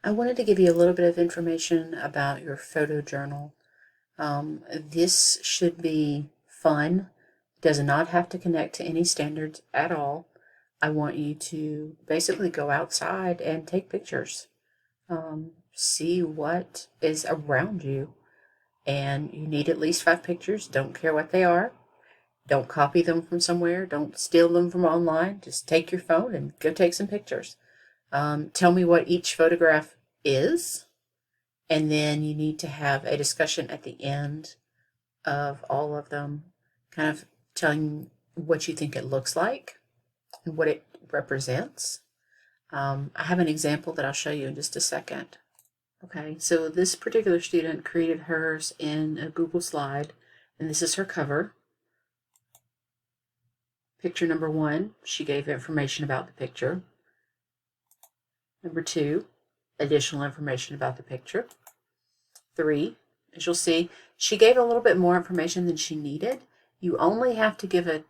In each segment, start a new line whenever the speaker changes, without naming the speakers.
I wanted to give you a little bit of information about your photo journal. This should be fun. Does not have to connect to any standards at all. I want you to basically go outside and take pictures. See what is around you. And you need at least 5 pictures. Don't care what they are. Don't copy them from somewhere. Don't steal them from online. Just take your phone and go take some pictures. Tell me what each photograph is, and then you need to have a discussion at the end of all of them, kind of telling what you think it looks like and what it represents. I have an example that I'll show you in just a second. Okay, so this particular student created hers in a Google slide, and this is her cover. Picture number 1, she gave information about the picture. Number 2, additional information about the picture. 3, as you'll see, she gave a little bit more information than she needed. You only have to give a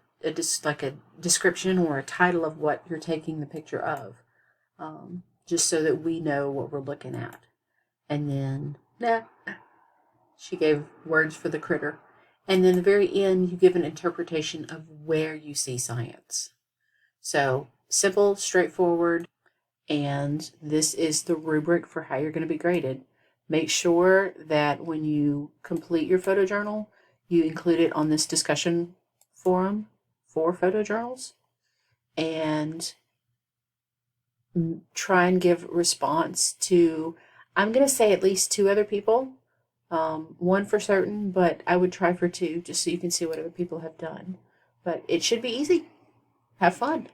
description or a title of what you're taking the picture of, just so that we know what we're looking at. And then, she gave words for the critter. And then the very end, you give an interpretation of where you see science. So simple, straightforward, and this is the rubric for how you're going to be graded. Make sure that when you complete your photojournal, you include it on this discussion forum for photojournals, and try and give response to, I'm going to say at least 2 other people. One for certain, but I would try for 2 just so you can see what other people have done. But it should be easy. Have fun.